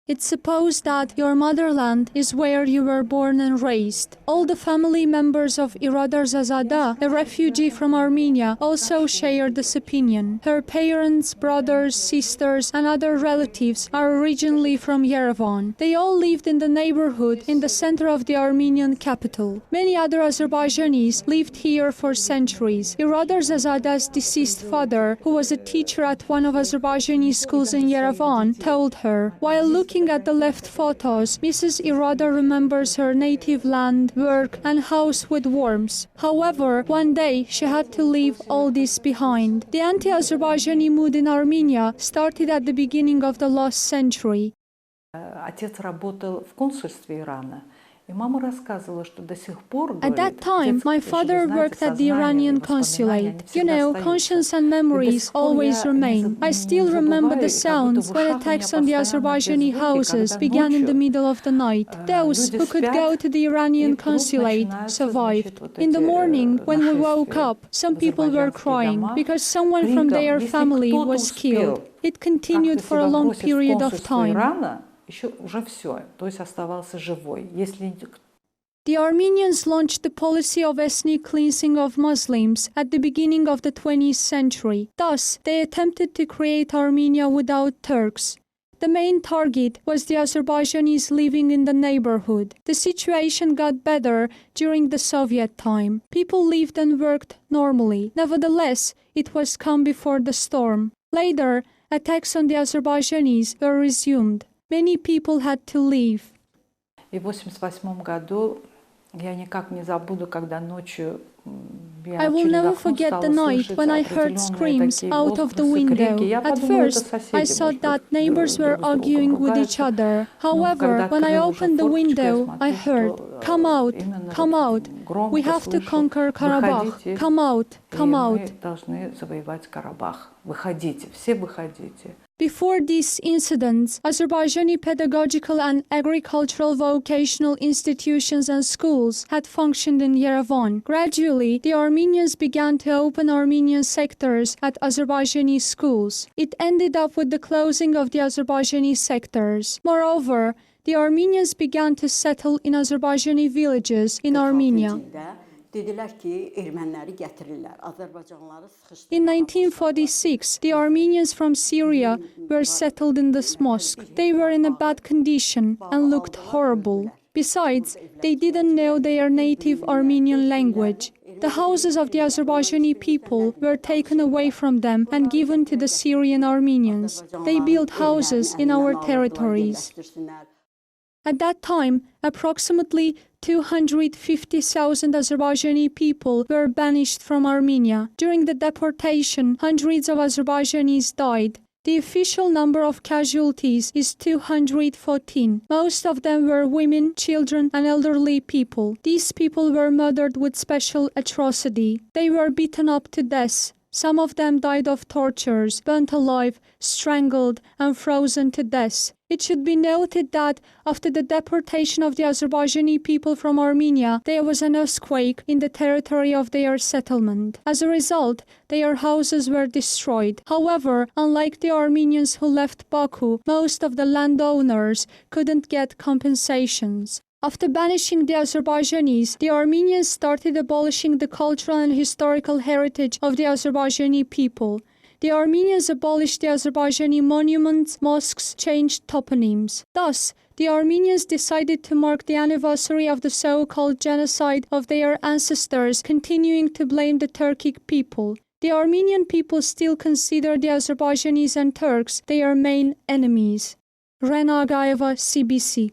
It's supposed that your motherland is where you were born and raised. All the family members of Zada, a refugee from Armenia, also share this opinion. Her parents, brothers, sisters, and other relatives are originally from Yerevan. They all lived in the neighborhood in the center of the Armenian capital. Many other Azerbaijanis lived here for centuries. Zada's deceased father, who was a teacher at one of Azerbaijani schools in Yerevan, told her, while looking at the left photos, Mrs. Irada remembers her native land, work, and house with warmth. However, one day she had to leave all this behind. The anti-Azerbaijani mood in Armenia started at the beginning of the last century. Отец работал в консульстве Ирана. At that time, my father worked at the Iranian consulate. You know, conscience and memories always remain. I still remember the sounds when attacks on the Azerbaijani houses began in the middle of the night. Those who could go to the Iranian consulate survived. In the morning, when we woke up, some people were crying because someone from their family was killed. It continued for a long period of time. The Armenians launched the policy of ethnic cleansing of Muslims at the beginning of the 20th century. Thus, they attempted to create Armenia without Turks. The main target was the Azerbaijanis living in the neighborhood. The situation got better during the Soviet time. People lived and worked normally. Nevertheless, it was calm before the storm. Later, attacks on the Azerbaijanis were resumed. Many people had to leave. И в 1988 году я никак не забуду, когда ночью I will never forget the night when I heard screams out of the window. At first, I thought that neighbors were arguing with each other. However, when I opened the window, I heard, "Come out, come out. We have to conquer Karabakh. Come out, come out." Before these incidents, Azerbaijani pedagogical and agricultural vocational institutions and schools had functioned in Yerevan. Gradually, the Armenians began to open Armenian sectors at Azerbaijani schools. It ended up with the closing of the Azerbaijani sectors. Moreover, the Armenians began to settle in Azerbaijani villages in Armenia. In 1946, the Armenians from Syria were settled in this mosque. They were in a bad condition and looked horrible. Besides, they didn't know their native Armenian language. The houses of the Azerbaijani people were taken away from them and given to the Syrian Armenians. They built houses in our territories. At that time, approximately 250,000 Azerbaijani people were banished from Armenia. During the deportation, hundreds of Azerbaijanis died. The official number of casualties is 214. Most of them were women, children, and elderly people. These people were murdered with special atrocity. They were beaten up to death. Some of them died of tortures, burnt alive, strangled, and frozen to death. It should be noted that after the deportation of the Azerbaijani people from Armenia, there was an earthquake in the territory of their settlement. As a result, their houses were destroyed. However, unlike the Armenians who left Baku, most of the landowners couldn't get compensations. After banishing the Azerbaijanis, the Armenians started abolishing the cultural and historical heritage of the Azerbaijani people. The Armenians abolished the Azerbaijani monuments, mosques, changed toponyms. Thus, the Armenians decided to mark the anniversary of the so-called genocide of their ancestors, continuing to blame the Turkic people. The Armenian people still consider the Azerbaijanis and Turks their main enemies. Rena Agayeva, CBC.